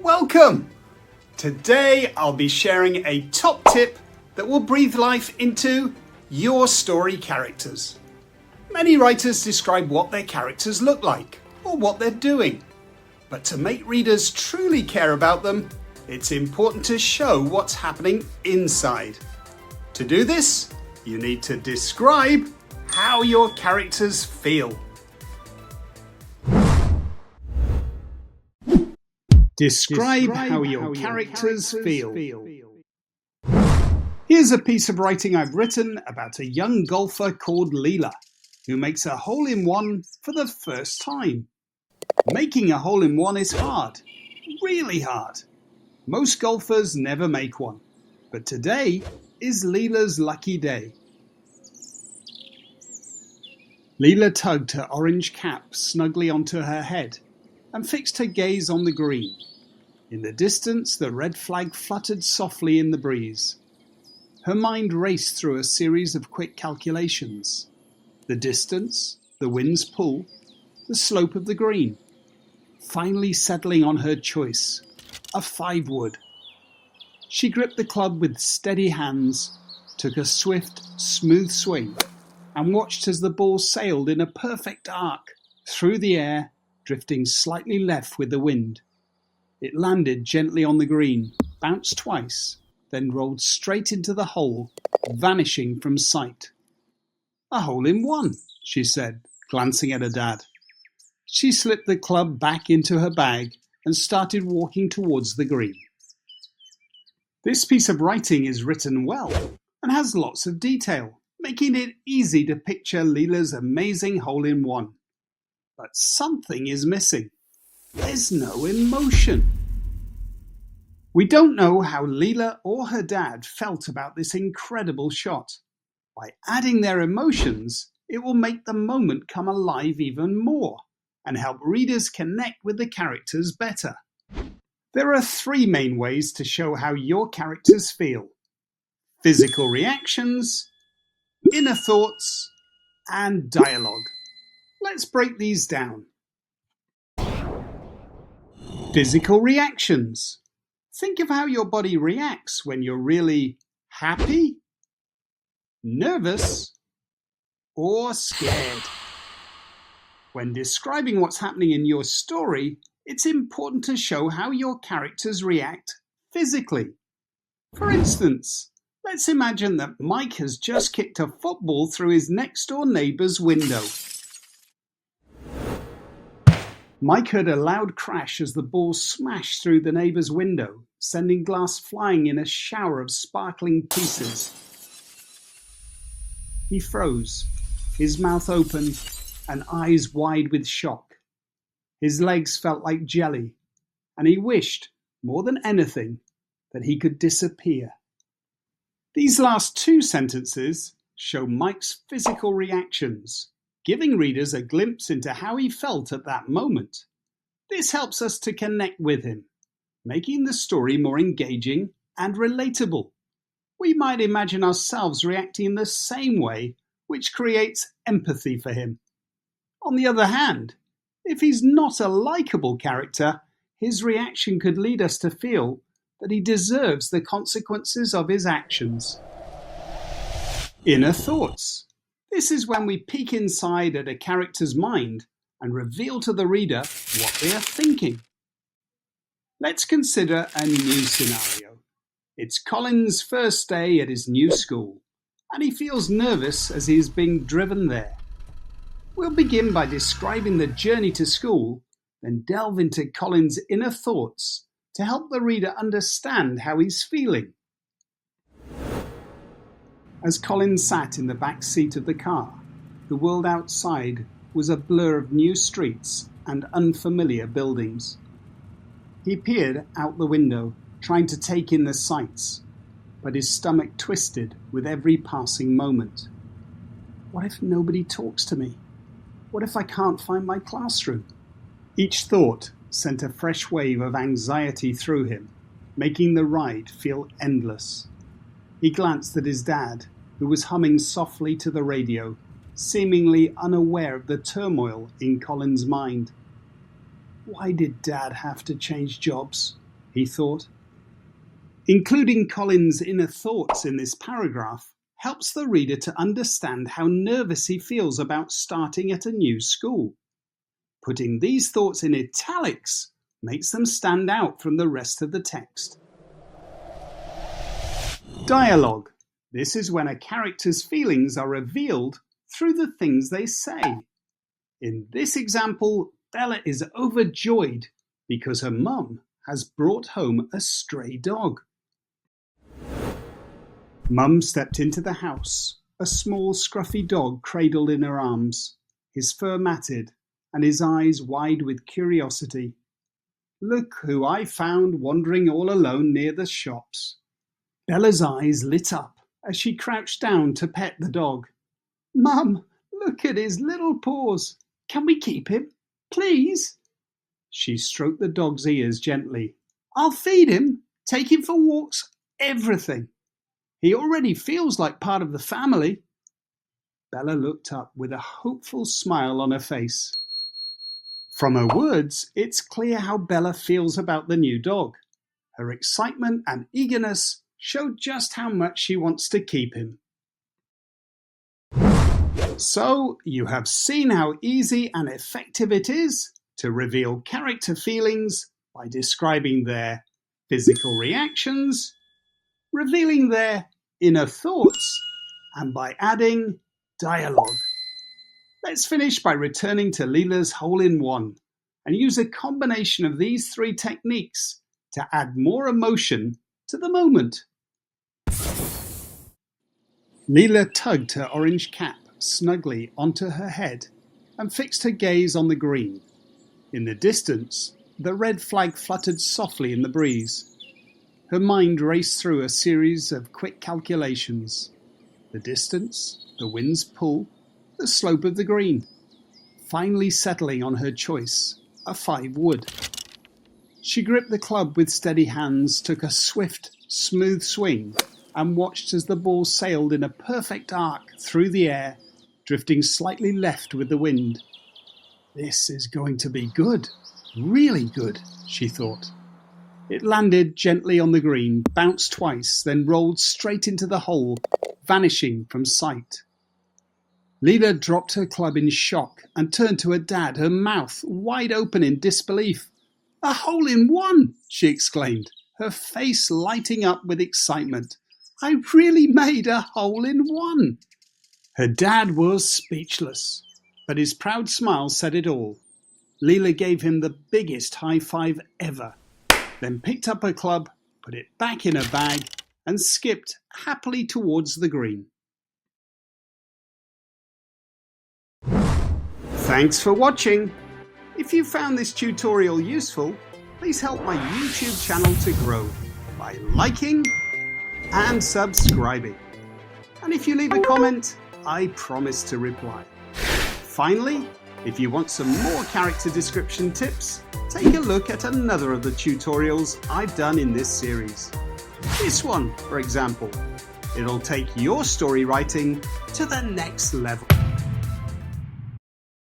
Welcome! Today I'll be sharing a top tip that will breathe life into your story characters. Many writers describe what their characters look like or what they're doing. But to make readers truly care about them, it's important to show what's happening inside. To do this, you need to describe how your characters feel. Describe how your characters feel. Here's a piece of writing I've written about a young golfer called Leela, who makes a hole-in-one for the first time. Making a hole-in-one is hard, really hard. Most golfers never make one, but today is Leela's lucky day. Leela tugged her orange cap snugly onto her head and fixed her gaze on the green. In the distance, the red flag fluttered softly in the breeze. Her mind raced through a series of quick calculations. The distance, the wind's pull, the slope of the green. Finally settling on her choice, a 5-wood. She gripped the club with steady hands, took a swift, smooth swing, and watched as the ball sailed in a perfect arc through the air, drifting slightly left with the wind. It landed gently on the green, bounced twice, then rolled straight into the hole, vanishing from sight. "A hole-in-one," she said, glancing at her dad. She slipped the club back into her bag and started walking towards the green. This piece of writing is written well and has lots of detail, making it easy to picture Leela's amazing hole-in-one. But something is missing. There's no emotion. We don't know how Leela or her dad felt about this incredible shot. By adding their emotions, it will make the moment come alive even more and help readers connect with the characters better. There are 3 main ways to show how your characters feel: physical reactions, inner thoughts, and dialogue. Let's break these down. Physical reactions. Think of how your body reacts when you're really happy, nervous, or scared. When describing what's happening in your story, it's important to show how your characters react physically. For instance, let's imagine that Mike has just kicked a football through his next-door neighbor's window. Mike heard a loud crash as the ball smashed through the neighbor's window, sending glass flying in a shower of sparkling pieces. He froze, his mouth open and eyes wide with shock. His legs felt like jelly, and he wished, more than anything, that he could disappear. These last 2 sentences show Mike's physical reactions, giving readers a glimpse into how he felt at that moment. This helps us to connect with him, making the story more engaging and relatable. We might imagine ourselves reacting the same way, which creates empathy for him. On the other hand, if he's not a likable character, his reaction could lead us to feel that he deserves the consequences of his actions. Inner thoughts. This is when we peek inside at a character's mind and reveal to the reader what they are thinking. Let's consider a new scenario. It's Colin's first day at his new school, and he feels nervous as he is being driven there. We'll begin by describing the journey to school, then delve into Colin's inner thoughts to help the reader understand how he's feeling. As Colin sat in the back seat of the car, the world outside was a blur of new streets and unfamiliar buildings. He peered out the window, trying to take in the sights, but his stomach twisted with every passing moment. What if nobody talks to me? What if I can't find my classroom? Each thought sent a fresh wave of anxiety through him, making the ride feel endless. He glanced at his dad, who was humming softly to the radio, seemingly unaware of the turmoil in Colin's mind. Why did Dad have to change jobs? he thought. Including Colin's inner thoughts in this paragraph helps the reader to understand how nervous he feels about starting at a new school. Putting these thoughts in italics makes them stand out from the rest of the text. Dialogue. This is when a character's feelings are revealed through the things they say. In this example, Bella is overjoyed because her mum has brought home a stray dog. Mum stepped into the house, a small scruffy dog cradled in her arms, his fur matted and his eyes wide with curiosity. Look who I found wandering all alone near the shops. Bella's eyes lit up as she crouched down to pet the dog. Mum, look at his little paws. Can we keep him, please? She stroked the dog's ears gently. I'll feed him, take him for walks, everything. He already feels like part of the family. Bella looked up with a hopeful smile on her face. From her words, it's clear how Bella feels about the new dog. Her excitement and eagerness show just how much she wants to keep him. So, you have seen how easy and effective it is to reveal character feelings by describing their physical reactions, revealing their inner thoughts, and by adding dialogue. Let's finish by returning to Leela's hole-in-one and use a combination of these three techniques to add more emotion to the moment. Leela tugged her orange cap snugly onto her head and fixed her gaze on the green. In the distance, the red flag fluttered softly in the breeze. Her mind raced through a series of quick calculations. The distance, the wind's pull, the slope of the green. Finally settling on her choice, a 5 wood. She gripped the club with steady hands, took a swift, smooth swing, and watched as the ball sailed in a perfect arc through the air, drifting slightly left with the wind. This is going to be good, really good, she thought. It landed gently on the green, bounced twice, then rolled straight into the hole, vanishing from sight. Leela dropped her club in shock and turned to her dad, her mouth wide open in disbelief. A hole-in-one, she exclaimed, her face lighting up with excitement. I really made a hole-in-one. Her dad was speechless, but his proud smile said it all. Leela gave him the biggest high five ever, then picked up her club, put it back in her bag, and skipped happily towards the green. Thanks for watching. If you found this tutorial useful, please help my YouTube channel to grow by liking and subscribing. And if you leave a comment, I promise to reply. Finally, if you want some more character description tips, take a look at another of the tutorials I've done in this series. This one, for example. It'll take your story writing to the next level.